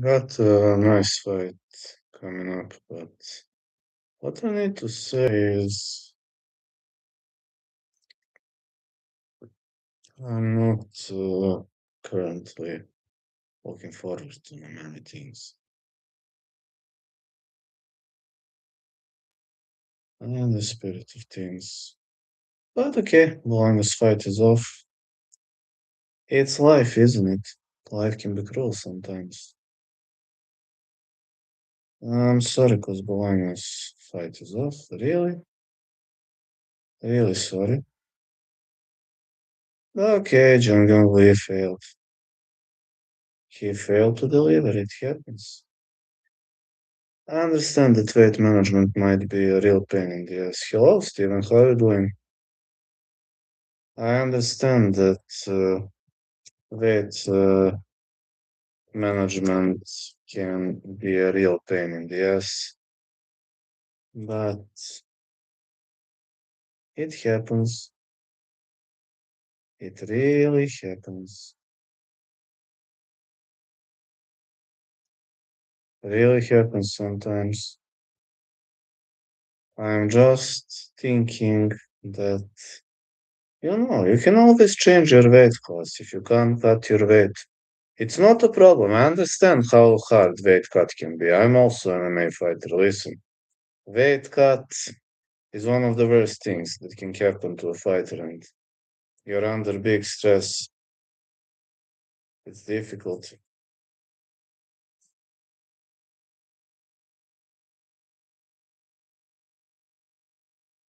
Got a nice fight coming up, but what I need to say is I'm not currently looking forward to many things. I'm in the spirit of things. But okay, the longest fight is off. It's life, isn't it? Life can be cruel sometimes. I'm sorry, cause Bologna's fight is off. Really? Really sorry. Okay, John Lee failed. He failed to deliver. It happens. I understand that weight management might be a real pain in the ass. Hello, Steven. How are you doing? I understand that weight management can be a real pain in the ass, but it happens. It really happens. Really happens sometimes. I'm just thinking that, you can always change your weight class if you can't cut your weight. It's not a problem. I understand how hard weight cut can be. I'm also an MMA fighter. Listen, weight cut is one of the worst things that can happen to a fighter, and you're under big stress. It's difficult.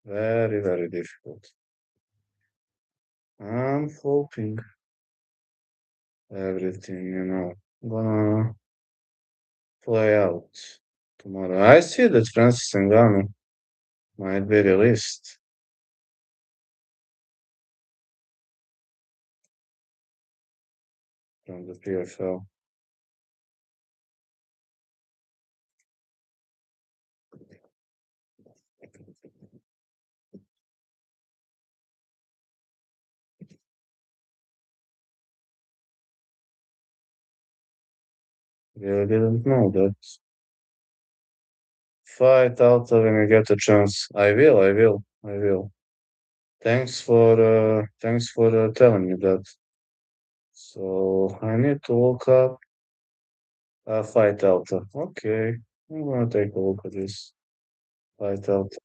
Very, very difficult. I'm hoping everything, gonna play out tomorrow. I see that Francis Ngannou might be released from the PFL. Really didn't know that. Fight out when you get a chance. I will. Thanks for telling me that. So I need to look up Fight Alta. Okay, I'm gonna take a look at this Fight Alta.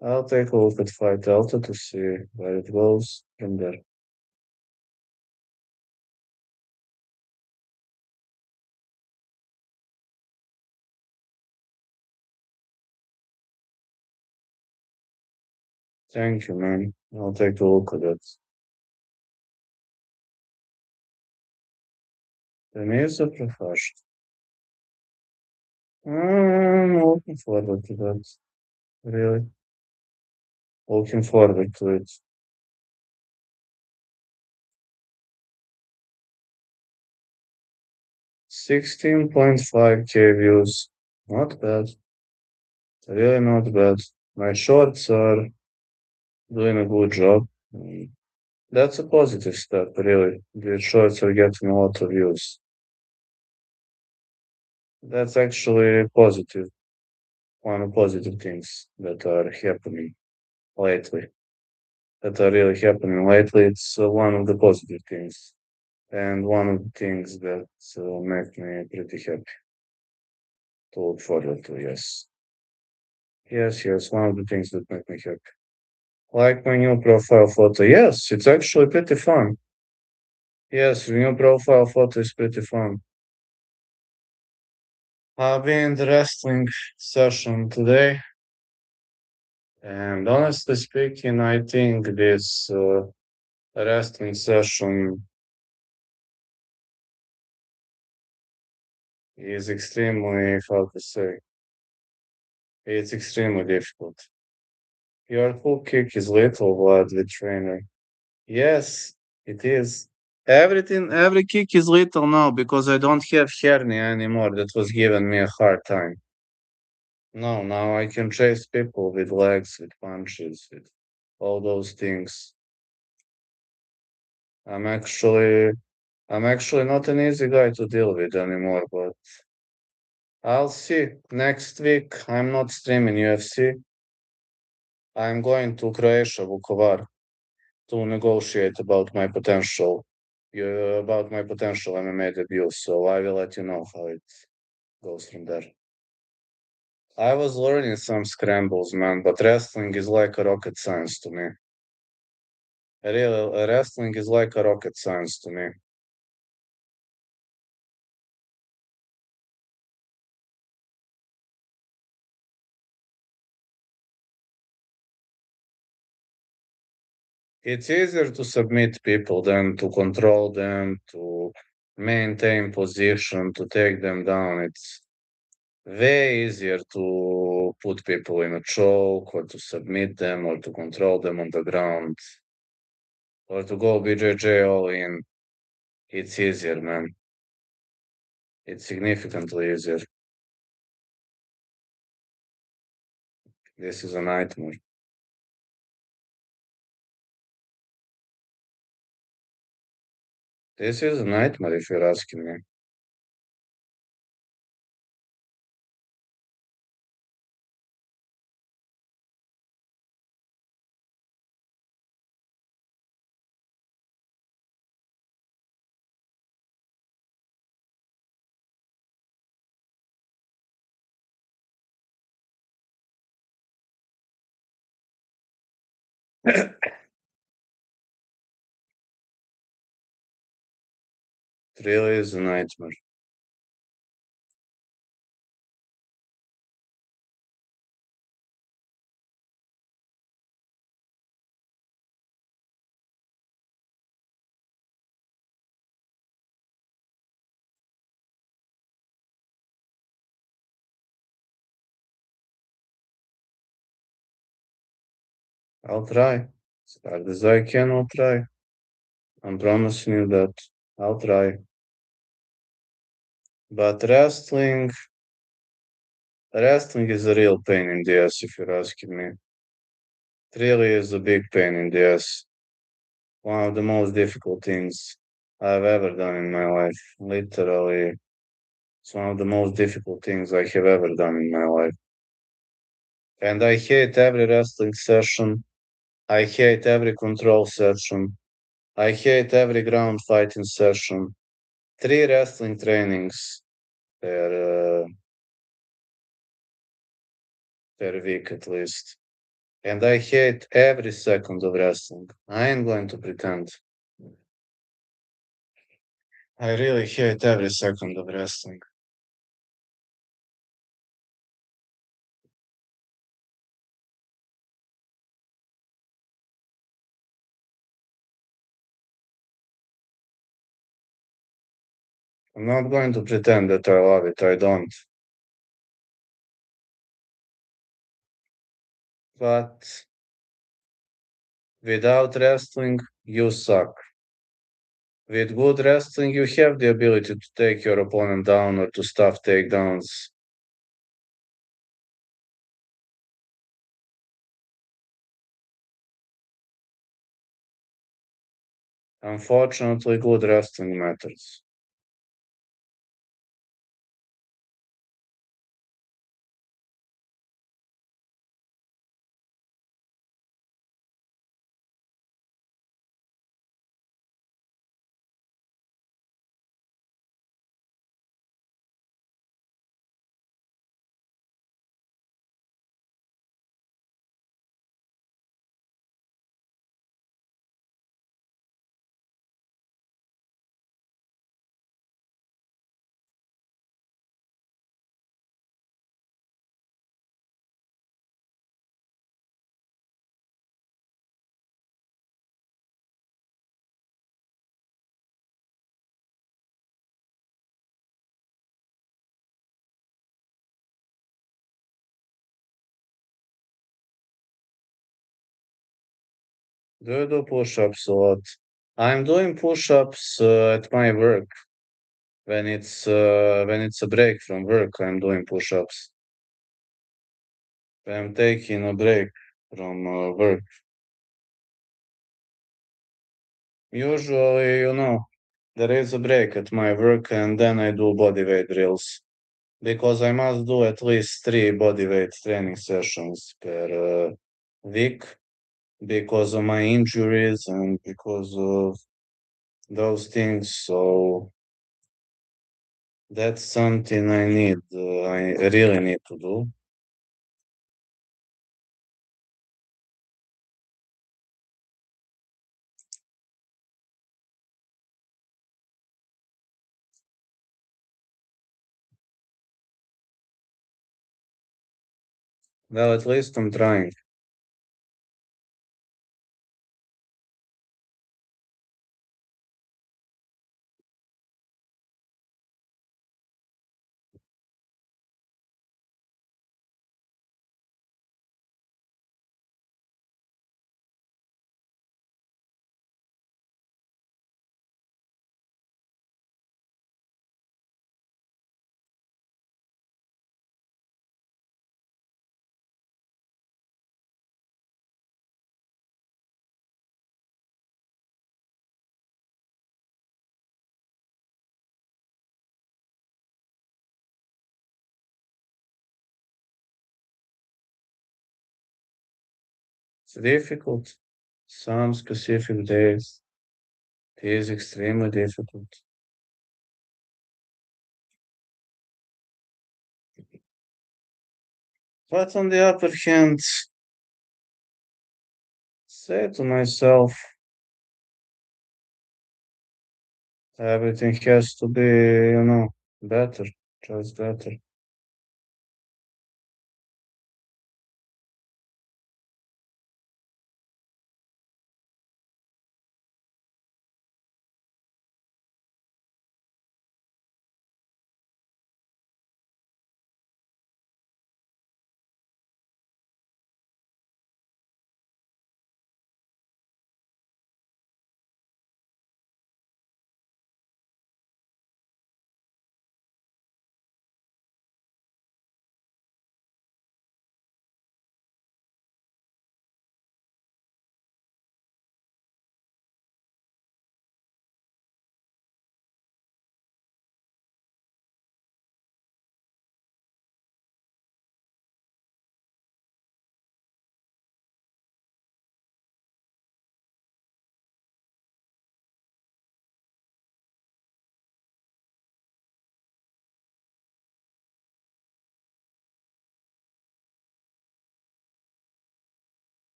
I'll take a look at Fight Alta to see where it goes from there. Thank you, man. I'll take a look at it. Then is a professional. I'm looking forward to that. Really, looking forward to it. 16.5K views. Not bad. Really not bad. My shorts are doing a good job. That's a positive step, really. The shorts are getting a lot of views. That's actually positive. One of positive things that are happening lately. That are really happening lately. It's one of the positive things, and one of the things that make me pretty happy to look forward to. Yes, yes. One of the things that make me happy. Like my new profile photo. Yes, it's actually pretty fun. Yes, new profile photo is pretty fun. I've been in the wrestling session today, and honestly speaking, I think this wrestling session is extremely, how to say, it's extremely difficult. Your hook kick is little, Vladly trainer. Yes, it is. Every kick is little now because I don't have hernia anymore. That was giving me a hard time. No, now I can chase people with legs, with punches, with all those things. I'm actually I'm actually not an easy guy to deal with anymore, but I'll see. Next week, I'm not streaming UFC. I'm going to Croatia, Vukovar, to negotiate about my potential MMA debut. So I will let you know how it goes from there. I was learning some scrambles, man, but wrestling is like a rocket science to me. Really, wrestling is like a rocket science to me. It's easier to submit people than to control them, to maintain position, to take them down. It's way easier to put people in a choke or to submit them or to control them on the ground or to go BJJ all in. It's easier, man. It's significantly easier. This is a nightmare. This is a nightmare if you're asking me. It really is a nightmare. I'll try. As hard as I can, I'll try. I'm promising you that I'll try. But wrestling is a real pain in the ass if you're asking me. It really is a big pain in the ass. One of the most difficult things I've ever done in my life. Literally, it's one of the most difficult things I have ever done in my life. And I hate every wrestling session. I hate every control session. I hate every ground fighting session. 3 wrestling trainings per, per week at least. And I hate every second of wrestling. I ain't going to pretend. I really hate every second of wrestling. I'm not going to pretend that I love it. I don't. But without wrestling, you suck. With good wrestling, you have the ability to take your opponent down or to stuff takedowns. Unfortunately, good wrestling matters. Do you do push-ups a lot? I'm doing push-ups at my work. When it's a break from work, I'm doing push-ups. When I'm taking a break from work, usually, there is a break at my work and then I do body weight drills because I must do at least three body weight training sessions per week because of my injuries and because of those things. So that's something I really need to do. Well, at least I'm trying. It's difficult. Some specific days. It is extremely difficult. But on the other hand, say to myself, everything has to be, better, just better.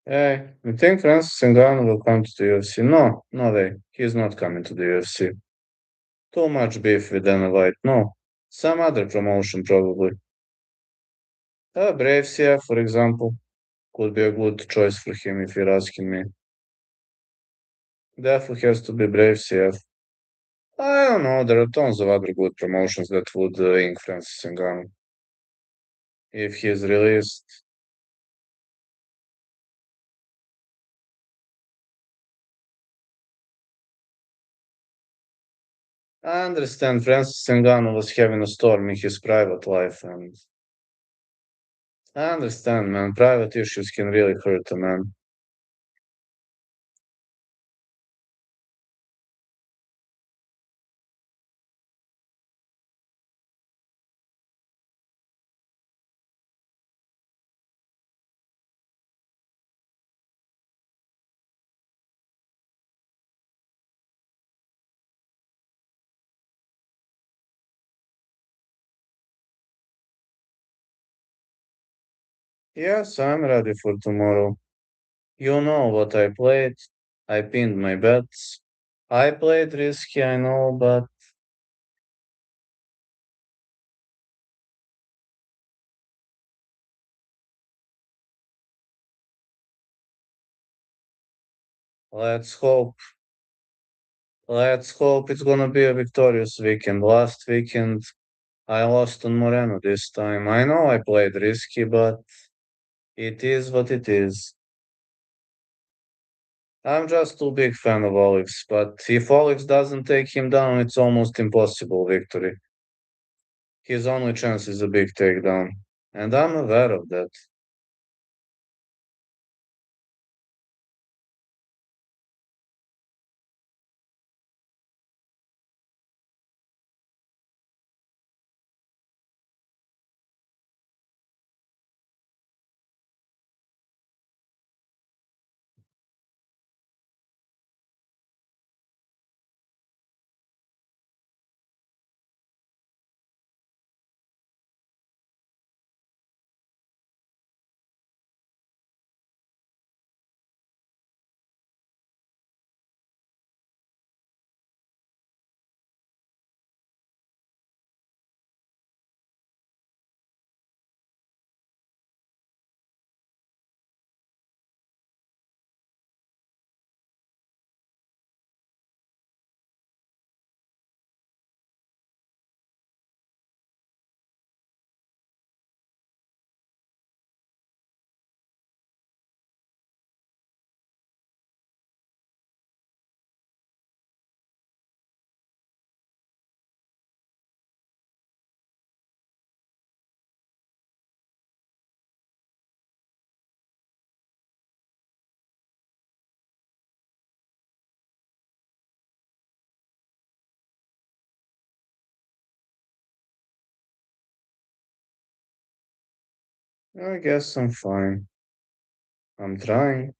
Hey, you think Francis Ngannou will come to the UFC? No, no way. He's not coming to the UFC. Too much beef with Dana White. No. Some other promotion, probably. Brave CF, for example, could be a good choice for him if you're asking me. Definitely has to be Brave CF. I don't know, there are tons of other good promotions that would ink Francis Ngannou if he's released. I understand Francis Ngannou was having a storm in his private life, and I understand, man. Private issues can really hurt a man. Yes, I'm ready for tomorrow. You know what I played. I pinned my bets. I played risky, I know, but let's hope. Let's hope it's gonna be a victorious weekend. Last weekend, I lost on Moreno this time. I know I played risky, but it is what it is. I'm just too big fan of Olives, but if Olives doesn't take him down, it's almost impossible victory. His only chance is a big takedown, and I'm aware of that. I guess I'm fine. I'm trying.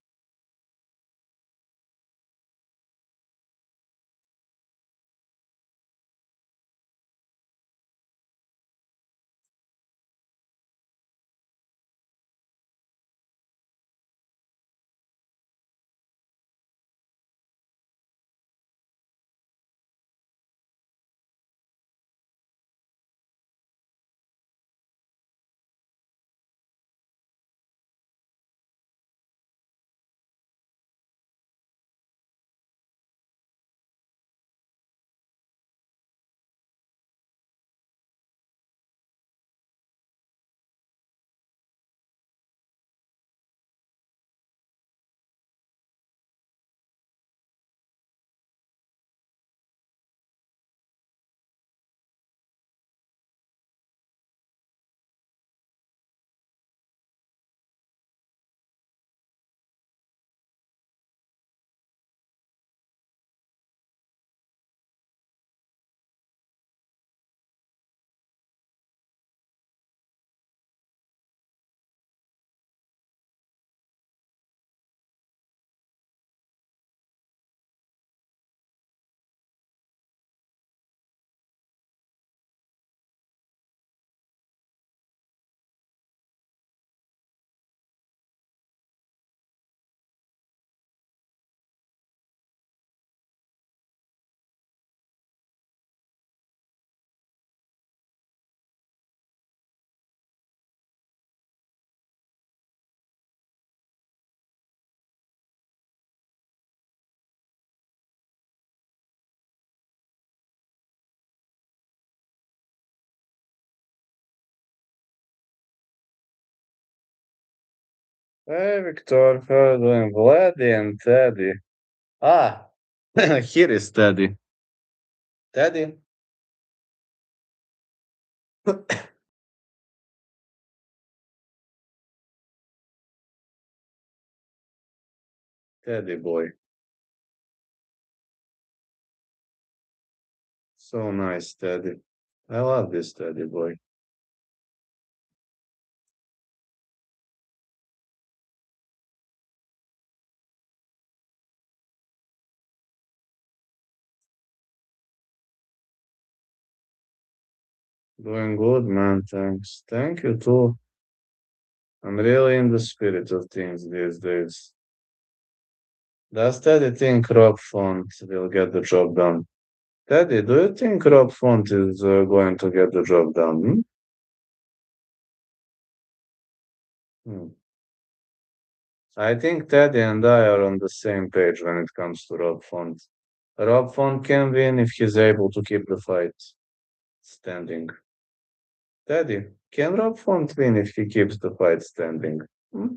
Hey, Victor, how are you doing? Vladdy and Teddy. Ah, here is Teddy. Teddy? Teddy boy. So nice, Teddy. I love this Teddy boy. Doing good, man. Thanks. Thank you too. I'm really in the spirit of things these days. Does Teddy think Rob Font will get the job done? Teddy, do you think Rob Font is going to get the job done? Hmm? Hmm. I think Teddy and I are on the same page when it comes to Rob Font. Rob Font can win if he's able to keep the fight standing. Teddy, can Rob Font win if he keeps the fight standing? Hmm?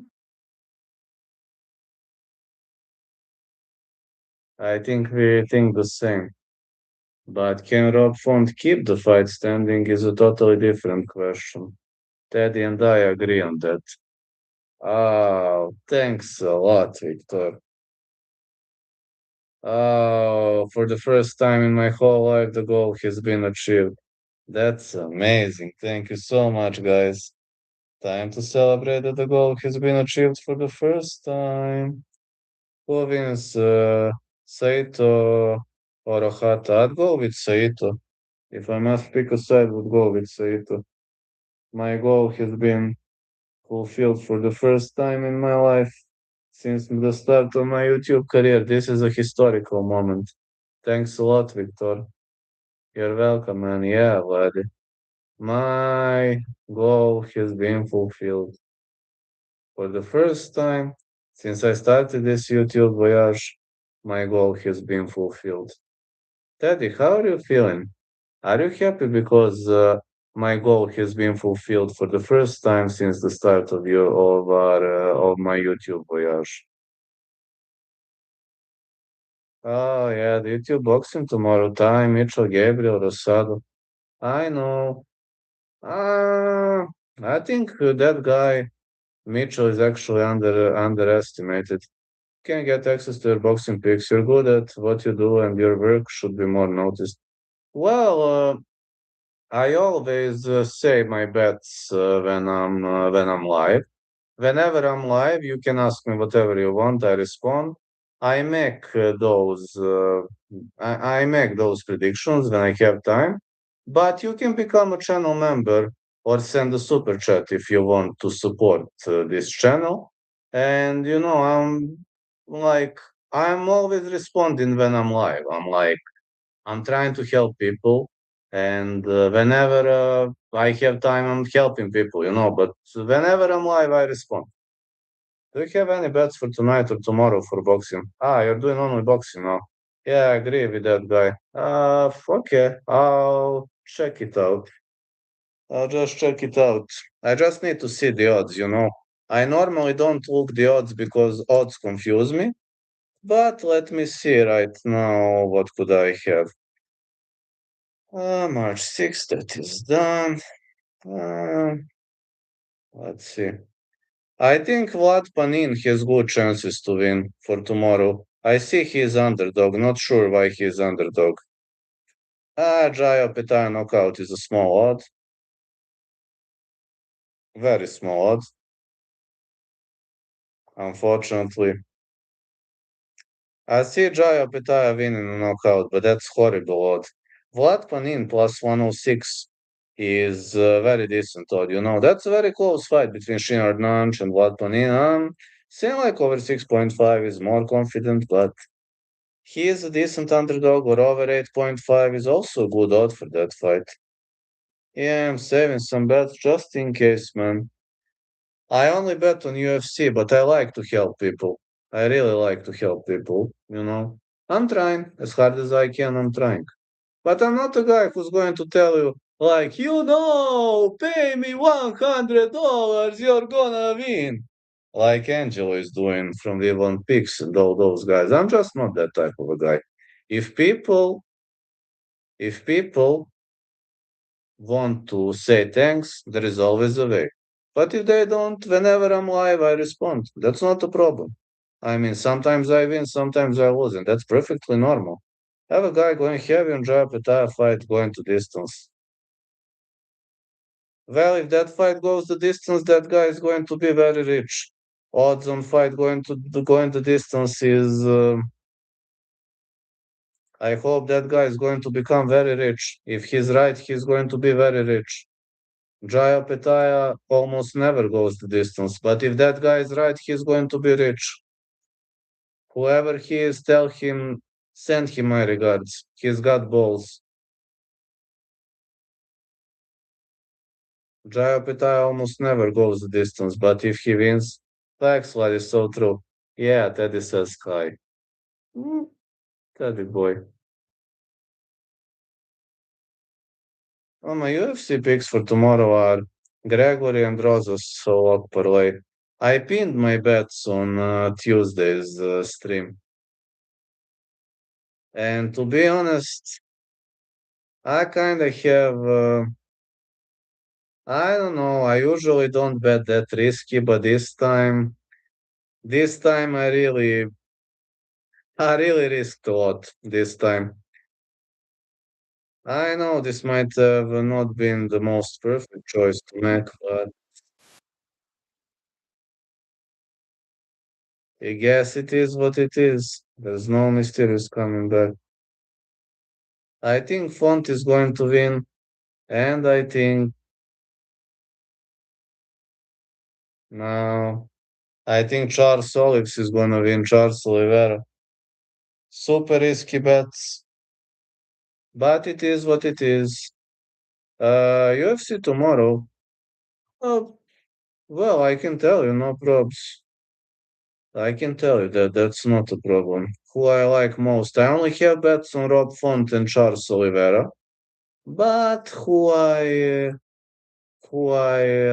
I think we think the same. But can Rob Font keep the fight standing is a totally different question. Teddy and I agree on that. Oh, thanks a lot, Victor. Oh, for the first time in my whole life, the goal has been achieved. That's amazing. Thank you so much, guys. Time to celebrate that the goal has been achieved for the first time. Who wins, Saito or Ohata? I'd go with Saito. If I must pick a side, would go with Saito. My goal has been fulfilled for the first time in my life since the start of my YouTube career. This is a historical moment. Thanks a lot, Victor. You're welcome, man. Yeah, buddy. My goal has been fulfilled for the first time since I started this YouTube voyage. My goal has been fulfilled. Teddy, how are you feeling? Are you happy because my goal has been fulfilled for the first time since the start of my YouTube voyage? Oh yeah, the YouTube boxing tomorrow time. Mitchell Gabriel Rosado. I know. Uh, I think that guy Mitchell is actually underestimated. Can get access to your boxing picks. You're good at what you do, and your work should be more noticed. Well, I always say my bets when I'm live. Whenever I'm live, you can ask me whatever you want. I respond. I make I make those predictions when I have time. But you can become a channel member or send a super chat if you want to support this channel. And like I'm always responding when I'm live. I'm trying to help people, and whenever I have time, I'm helping people, But whenever I'm live, I respond. Do you have any bets for tonight or tomorrow for boxing? Ah, you're doing only boxing now. Yeah, I agree with that guy. Okay, I'll check it out. I'll just check it out. I just need to see the odds. I normally don't look the odds because odds confuse me. But let me see right now what could I have. March 6th, that is done. Uh, let's see. I think Vlad Panin has good chances to win for tomorrow. I see he is underdog. Not sure why he is underdog. Jaya Petaya knockout is a small odd. Very small odd, unfortunately. I see Jaya Petaya winning a knockout, but that's horrible odd. Vlad Panin plus 106 is very decent odd. That's a very close fight between Shinard Nanch and Vlad Panin. Seeing like over 6.5 is more confident, but he is a decent underdog, or over 8.5 is also a good odd for that fight. Yeah, I'm saving some bets just in case, man. I only bet on UFC, but I like to help people. I really like to help people. I'm trying as hard as I can, I'm trying. But I'm not a guy who's going to tell you, like, pay me $100, you're gonna win. Like Angelo is doing from the One Picks and all those guys. I'm just not that type of a guy. If people, if people want to say thanks, there is always a way. But if they don't, whenever I'm live, I respond. That's not a problem. I mean, sometimes I win, sometimes I lose, and that's perfectly normal. Have a guy going heavy on Jaya Petaya fight going to distance. Well, if that fight goes the distance, that guy is going to be very rich. Odds on fight going the distance is. I hope that guy is going to become very rich. If he's right, he's going to be very rich. Jaya Petaya almost never goes the distance, but if that guy is right, he's going to be rich. Whoever he is, tell him, send him my regards. He's got balls. Jaya Pitaya almost never goes the distance, but if he wins, thanks, Vlad is so true. Yeah, Teddy says Sky. Mm, Teddy boy. Well, my UFC picks for tomorrow are Gregory and Rosas lock parlay. I pinned my bets on Tuesday's stream. And to be honest, I kind of have, I don't know, I usually don't bet that risky, but this time I really risked a lot this time. I know this might have not been the most perfect choice to make, but I guess it is what it is. There's no mysterious coming back. I think Font is going to win, and I think no, I think Charles Olives is going to win. Charles Oliveira. Super risky bets, but it is what it is. UFC tomorrow. Oh, well, I can tell you, no probs. I can tell you that that's not a problem. Who I like most, I only have bets on Rob Font and Charles Oliveira, but who I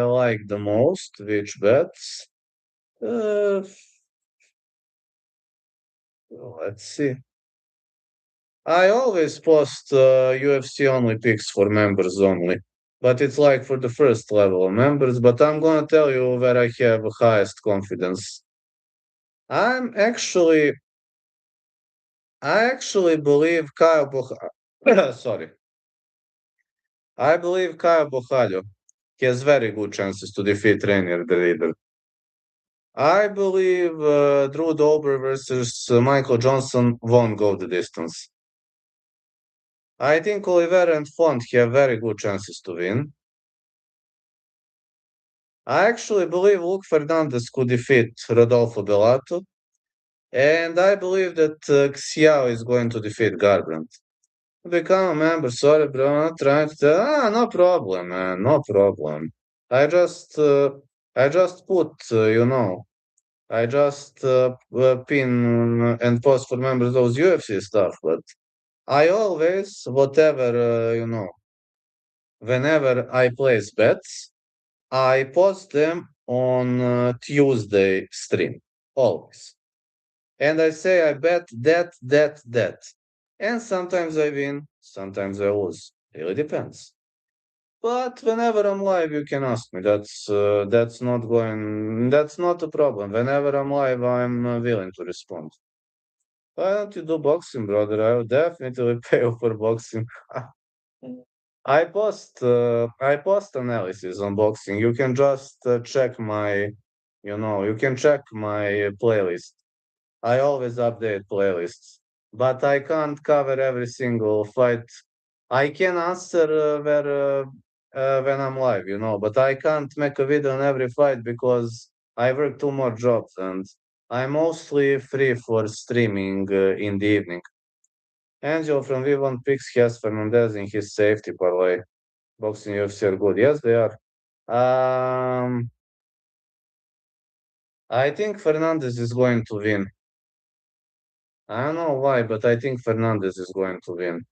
like the most, which bets? Uh, let's see. I always post UFC only picks for members only, but it's like for the first level of members. But I'm gonna tell you where I have highest confidence. I'm actually, I actually believe sorry. I believe Kyle Bohalho has very good chances to defeat Rainier the Reader. I believe Drew Dober versus Michael Johnson won't go the distance. I think Oliveira and Font have very good chances to win. I actually believe Luke Fernandez could defeat Rodolfo Bellato, and I believe that Xiao is going to defeat Garbrandt. Become a member, sorry, bro. I'm not trying to tell. No problem, man. No problem. I just, uh, I just put, I just pin and post for members those UFC stuff. But I always, whatever, whenever I place bets, I post them on Tuesday stream. Always. And I say I bet that. And sometimes I win, sometimes I lose. Really depends. But whenever I'm live, you can ask me. That's not a problem. Whenever I'm live, I'm willing to respond. Why don't you do boxing, brother? I will definitely pay you for boxing. I post analysis on boxing. You can just check my playlist. I always update playlists, but I can't cover every single fight. I can answer when I'm live, but I can't make a video on every fight because I work two more jobs and I'm mostly free for streaming in the evening. Angel from V1 picks has Fernandez in his safety parlay. Boxing UFC are good. Yes, they are. Um, I think Fernandez is going to win. I don't know why, but I think Fernandez is going to win.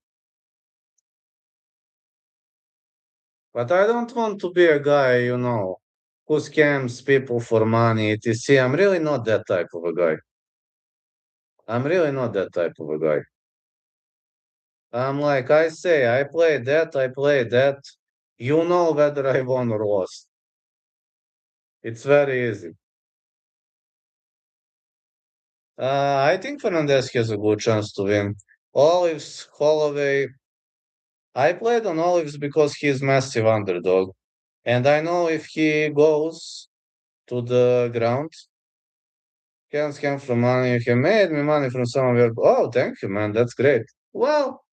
But I don't want to be a guy, who scams people for money, etc. I'm really not that type of a guy. I'm really not that type of a guy. I'm like, I say, I play that, I play that. You know whether I won or lost. It's very easy. I think Fernandez has a good chance to win. Olives, Holloway. I played on Olives because he's massive underdog. And I know if he goes to the ground, can scam from money. You have made me money from some of your. Oh, thank you, man. That's great. Well,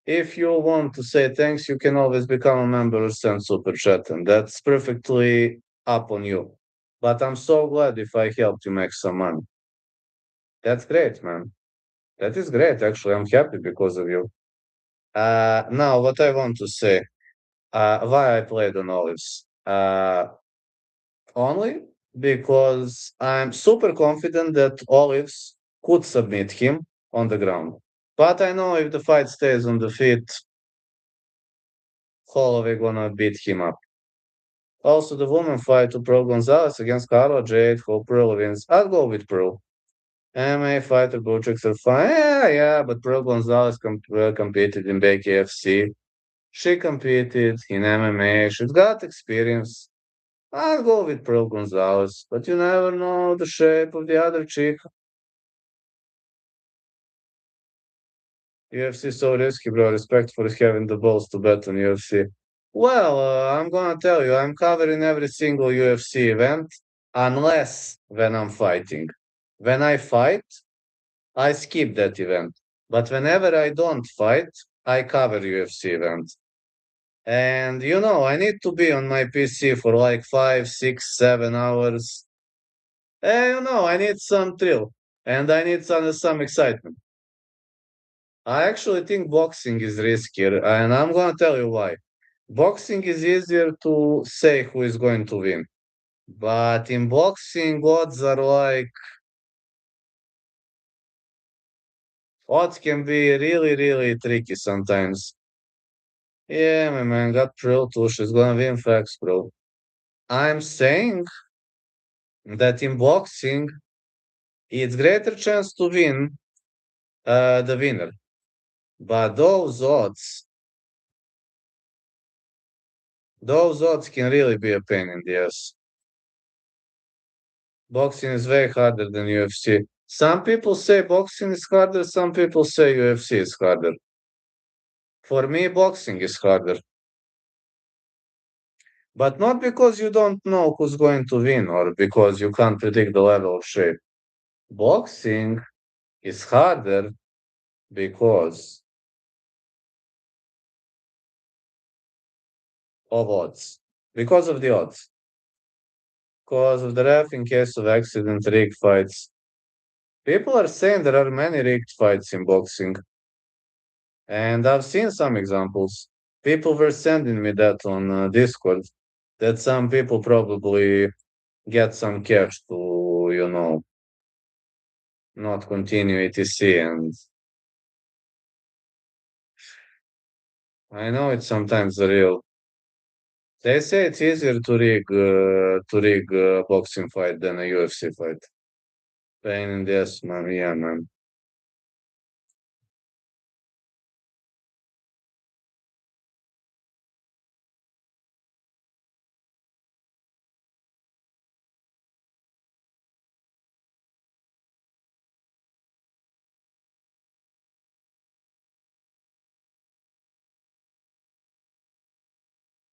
If you want to say thanks, you can always become a member or send super chat, and that's perfectly up on you. But I'm so glad if I helped you make some money. That's great, man. That is great, actually. I'm happy because of you. Now, what I want to say, why I played on Olives. Only because I'm super confident that Olives could submit him on the ground. But I know if the fight stays on the feet, Holloway gonna beat him up. Also, the woman fight to Pearl Gonzalez against Carla Jade. Hope Pearl wins. I'll go with Pearl. MMA fighter Bocheks are fine. Yeah, but Pearl Gonzalez competed in BKFC. She competed in MMA. She's got experience. I'll go with Pearl Gonzalez, but you never know the shape of the other chick. UFC so risky, bro. Respect for having the balls to bet on UFC. Well, I'm gonna tell you, I'm covering every single UFC event, unless when I'm fighting. When I fight, I skip that event. But whenever I don't fight, I cover UFC events. And I need to be on my PC for like 5, 6, 7 hours. I need some thrill and I need some excitement. I actually think boxing is riskier, and I'm gonna tell you why. Boxing is easier to say who is going to win, but in boxing, odds can be really, really tricky sometimes. Yeah, my man got Pro too. She's gonna win facts, bro. I'm saying that in boxing, it's greater chance to win the winner. But those odds can really be a pain in the ass. Boxing is way harder than UFC. Some people say boxing is harder, some people say UFC is harder. For me, boxing is harder. But not because you don't know who's going to win or because you can't predict the level of shape. Boxing is harder because of odds. Because of the odds. Because of the ref in case of accident, rigged fights. People are saying there are many rigged fights in boxing. And I've seen some examples. People were sending me that on Discord, that some people probably get some cash to, not continue etc. And I know it's sometimes real. They say it's easier to rig a boxing fight than a UFC fight. Pain in the ass, man. Yeah, man.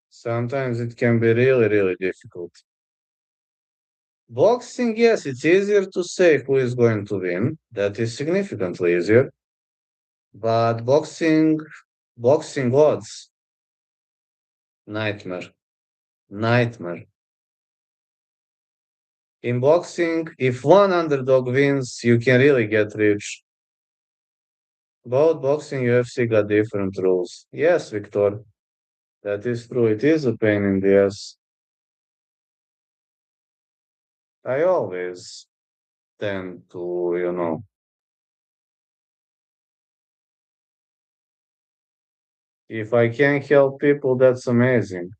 Sometimes it can be really, really difficult. Boxing, yes, it's easier to say who is going to win. That is significantly easier. But boxing odds, nightmare, nightmare. In boxing, if one underdog wins, you can really get rich. Both boxing UFC got different rules. Yes, Victor, that is true. It is a pain in the ass. I always tend to, if I can help people, that's amazing.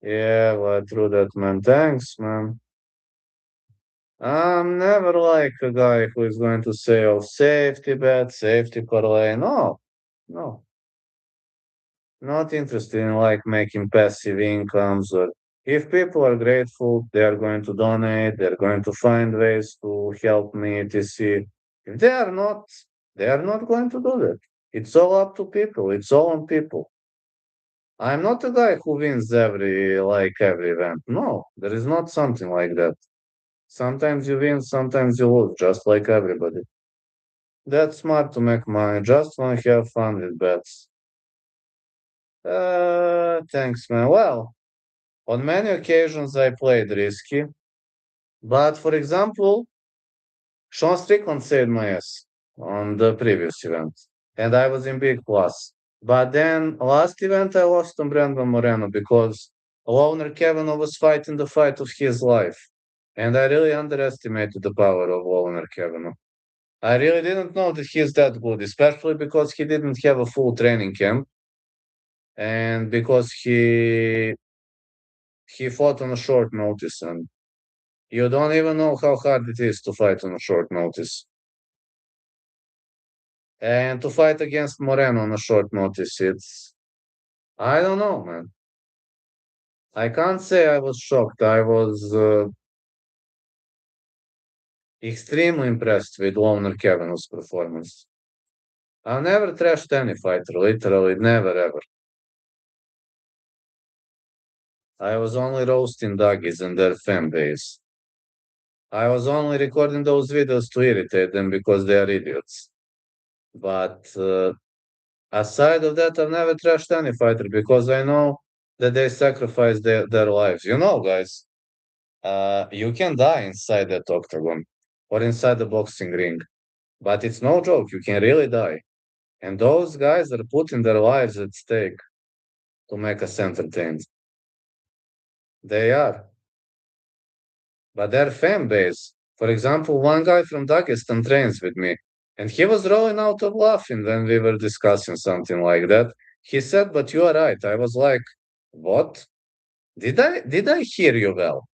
Yeah, well, true that, man. Thanks, man. I'm never like a guy who is going to say, oh, safety bet, safety parlay. No, no, not interested in like making passive incomes or if people are grateful, they are going to donate, they're going to find ways to help me, etc. If they are not, they are not going to do that. It's all up to people. It's all on people. I'm not a guy who wins every event. No, there is not something like that. Sometimes you win, sometimes you lose, just like everybody. That's smart to make money. Just want to have fun with bets. Thanks, man. Well, on many occasions I played risky, but for example, Sean Strickland saved my ass on the previous event, and I was in big plus. But then last event I lost to Brandon Moreno because Loner Kavanaugh was fighting the fight of his life, and I really underestimated the power of Loner Kavanaugh. I really didn't know that he's that good, especially because he didn't have a full training camp and because he fought on a short notice, and you don't even know how hard it is to fight on a short notice. And to fight against Moreno on a short notice, it's I don't know, man. I can't say I was shocked. I was extremely impressed with Loner Kavanaugh's performance. I've never trashed any fighter, literally never ever. I was only roasting doggies and their fan base. I was only recording those videos to irritate them because they are idiots. But aside of that, I've never trashed any fighter because I know that they sacrifice their lives. You know, guys, you can die inside that octagon or inside the boxing ring, but it's no joke. You can really die. And those guys are putting their lives at stake to make us entertained. They are. But their fan base, for example, one guy from Dagestan trains with me, and he was rolling out of laughing when we were discussing something like that. He said, "But you are right." I was like, "What? Did I hear you well?"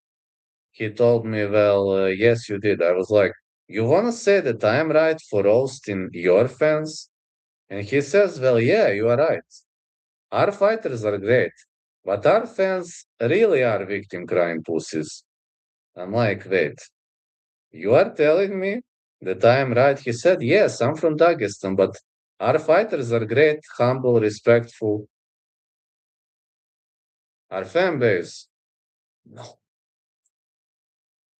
He told me, "Well, yes, you did." I was like, "You want to say that I am right for roasting your fans?" And he says, "Well, yeah, you are right. Our fighters are great, but our fans really are victim crying pussies." I'm like, "Wait. You are telling me that I am right?" He said, "Yes, I'm from Dagestan, but our fighters are great, humble, respectful. Our fan base, no."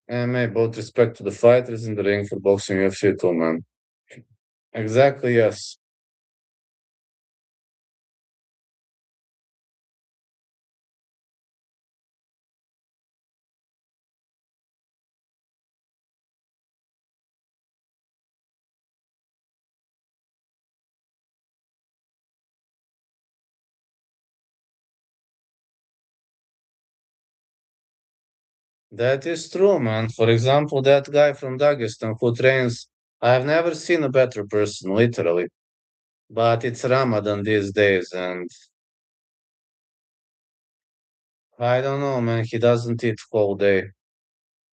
And may both respect to the fighters in the ring for boxing UFC too, man. Exactly, yes. That is true, man. For example, that guy from Dagestan who trains, I've never seen a better person, literally. But it's Ramadan these days, and I don't know, man. He doesn't eat whole day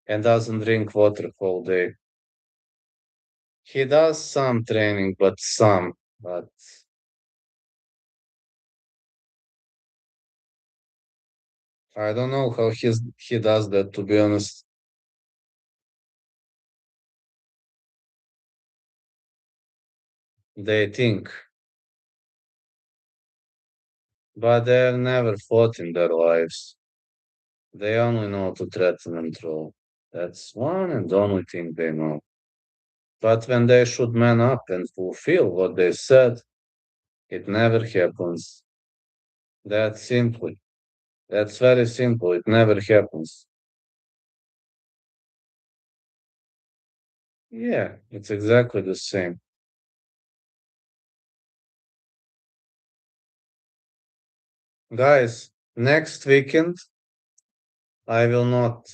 and doesn't drink water whole day. He does some training, but some. But I don't know how he does that, to be honest. They think, but they've never fought in their lives. They only know to threaten and troll. That's one and only thing they know. But when they should man up and fulfill what they said, it never happens. That's simply. That's very simple. It never happens. Yeah, it's exactly the same. Guys, next weekend I will not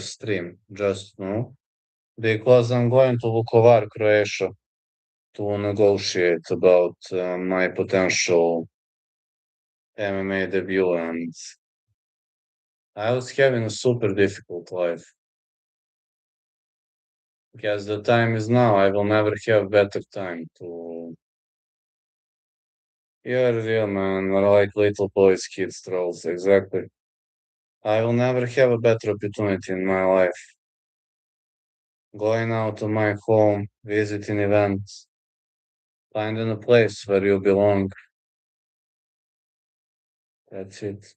stream, just no, because I'm going to Vukovar, Croatia to negotiate about my potential MMA debut, and I was having a super difficult life because the time is now. I will never have better time to. You're real man, like little boys, kids, trolls, exactly. I will never have a better opportunity in my life. Going out to my home, visiting events, finding a place where you belong. That's it.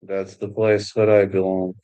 That's the place where I belong.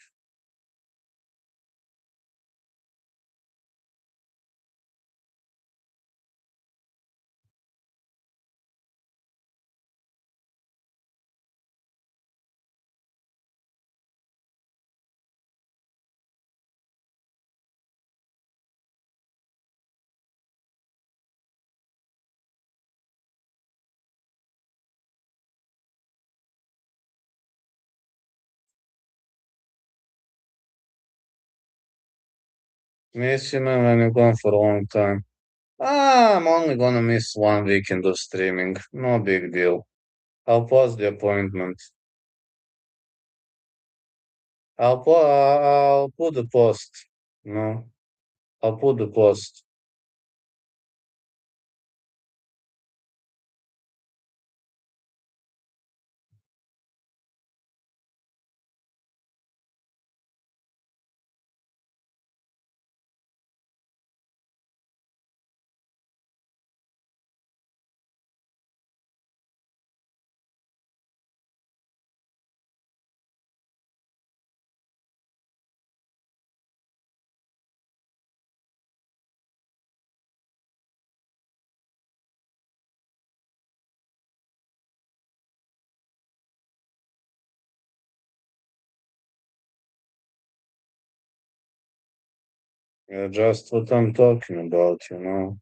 Miss you, man, when you're gone for a long time. Ah, I'm only gonna miss 1 weekend of streaming. No big deal. I'll post the appointment. I'll put the post. No, I'll put the post. Yeah, just what I'm talking about, you know.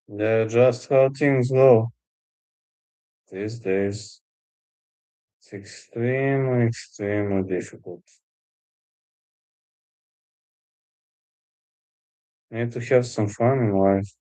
Yeah, just how things go these days. It's extremely, extremely difficult. Need to have some fun in life.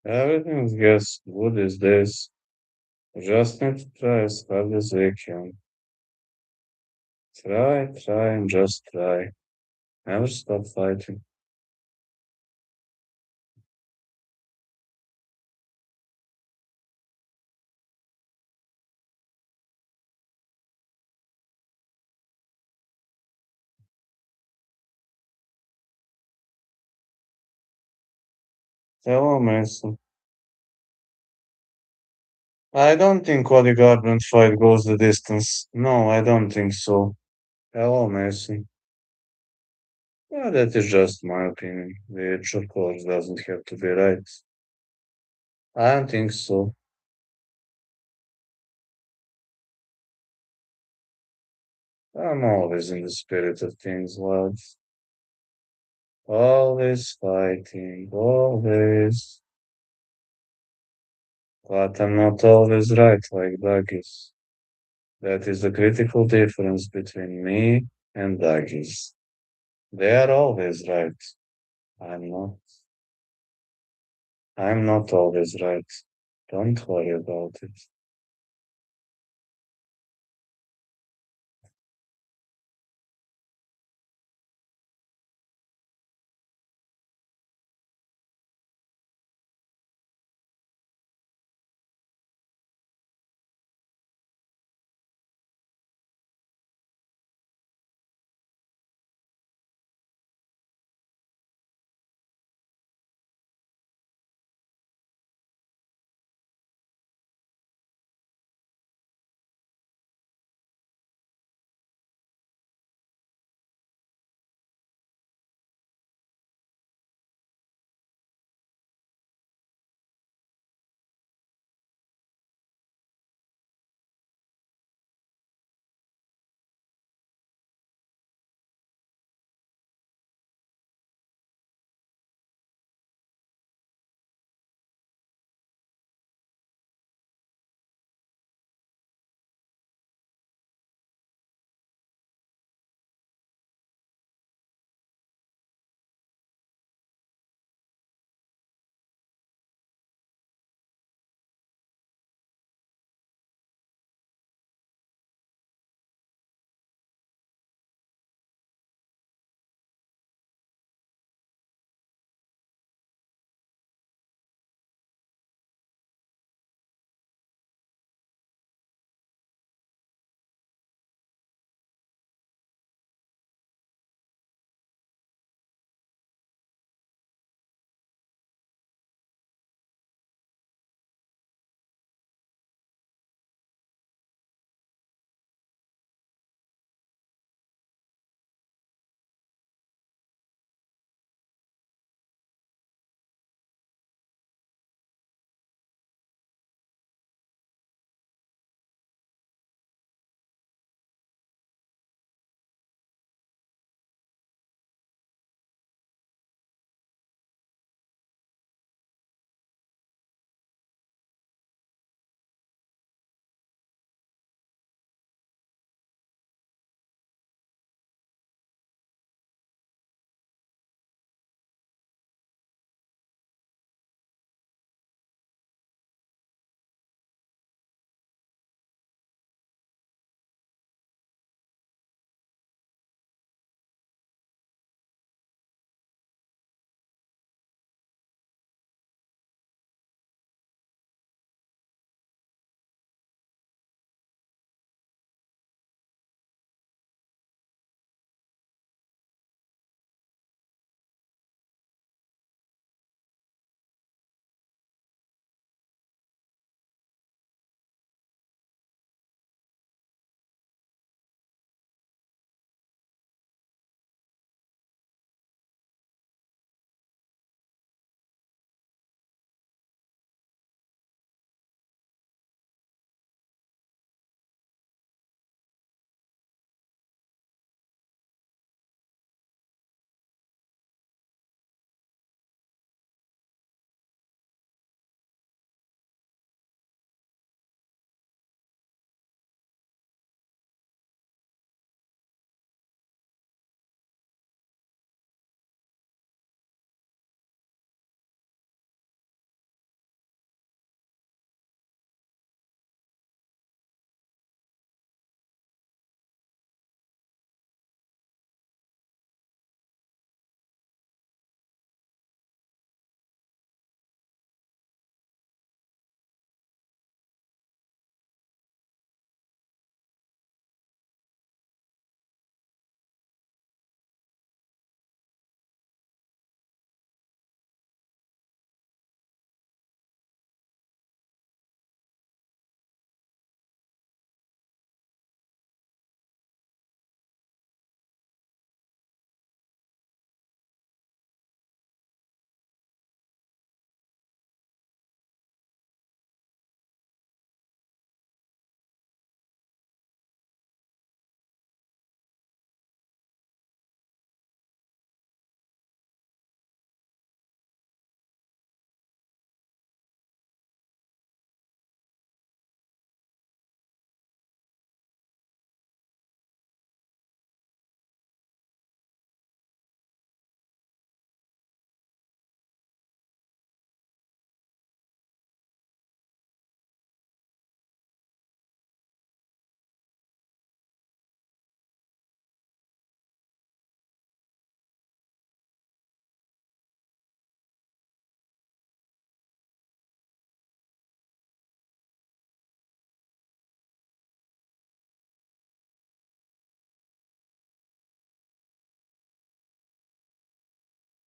Everything's just good as this. Just need to try as hard as we can. Try, try, and just try. Never stop fighting. Hello, Mason. I don't think Cody Garbrandt fight goes the distance. No, I don't think so. Hello, Mason. Yeah, that is just my opinion, which of course doesn't have to be right. I don't think so. I'm always in the spirit of things, love. Always fighting, always. But I'm not always right like Doug is. That is the critical difference between me and Doug is. They are always right. I'm not. I'm not always right. Don't worry about it.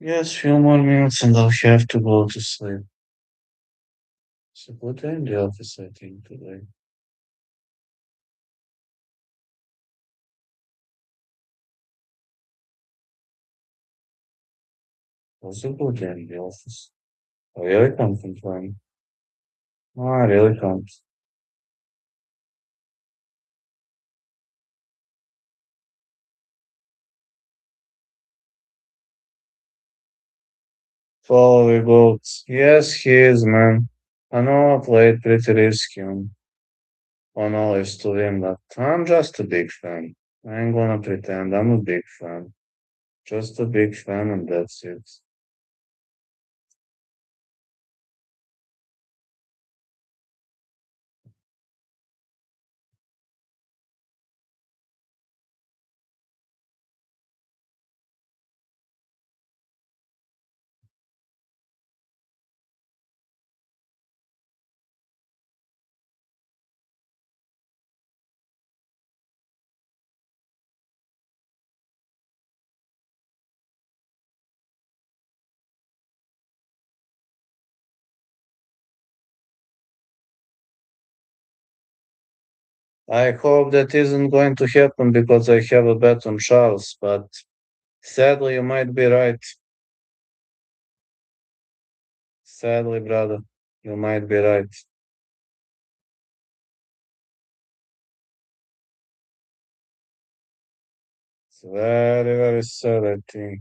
Yes, few more minutes and I'll have to go to sleep. It's a good day in the office, I think, today. Was a good day in the office. I really can't complain. No, I really can't. Follow the goats. Yes, he is, man. I know I played pretty risky on Olive's to win, but I'm just a big fan. I ain't gonna pretend I'm a big fan. Just a big fan, and that's it. I hope that isn't going to happen because I have a bet on Charles, but sadly, you might be right. Sadly, brother, you might be right. It's very, very sad, I think.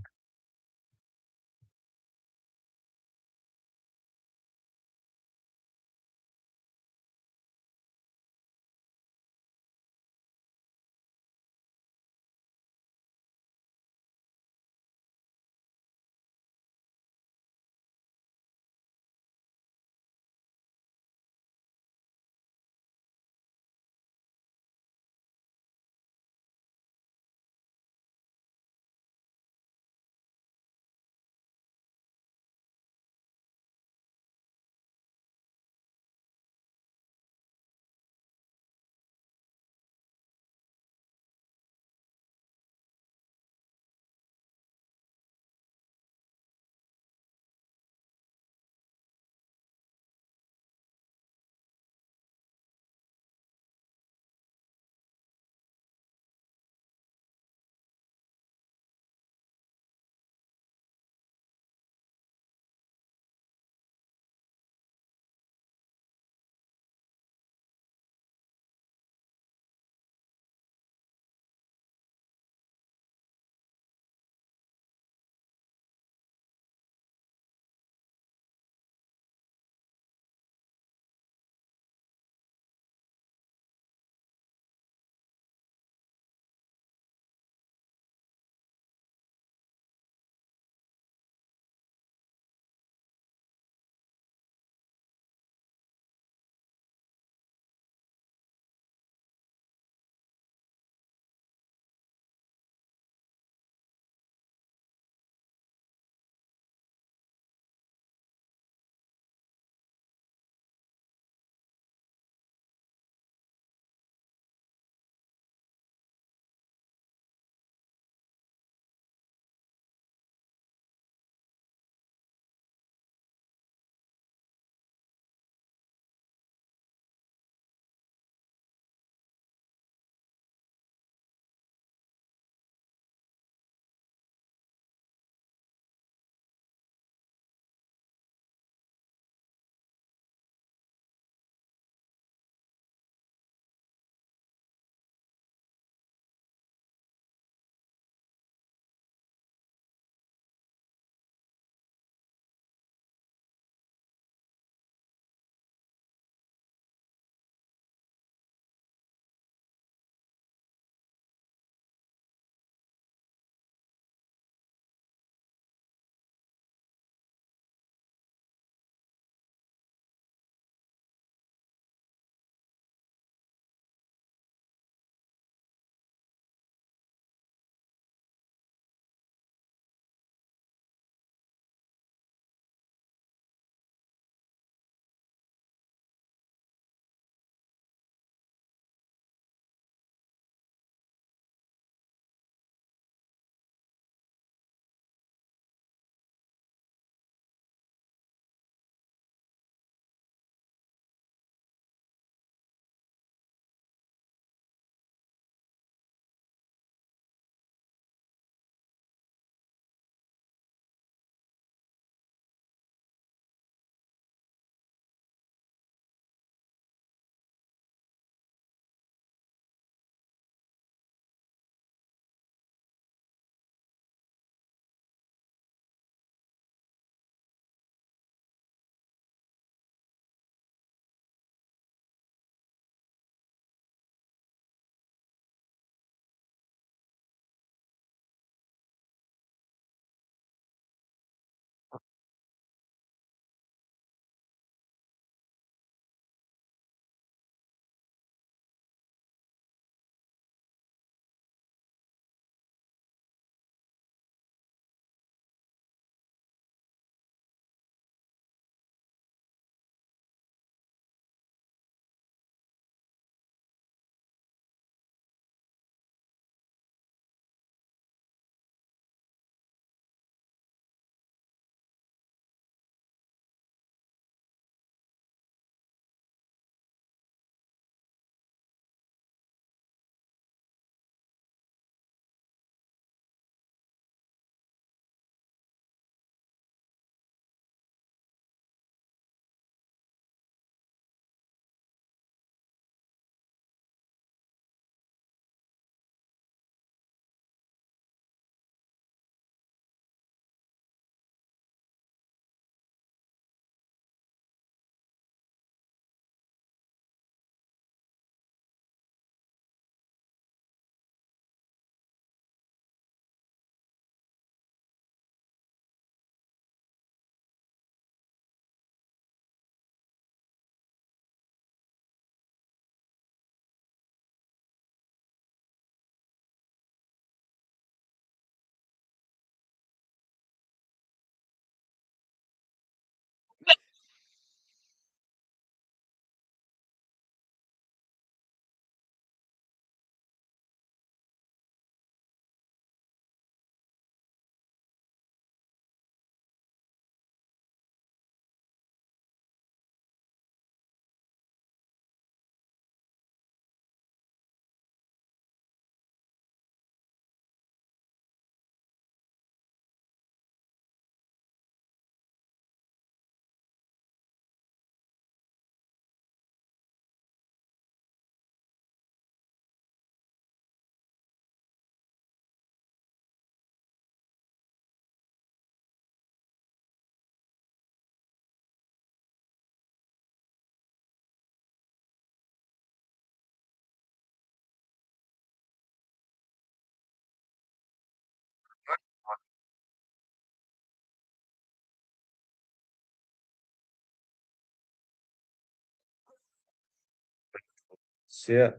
So yeah,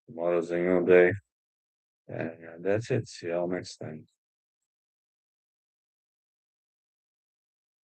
tomorrow's a new day, and that's it. See y'all next time.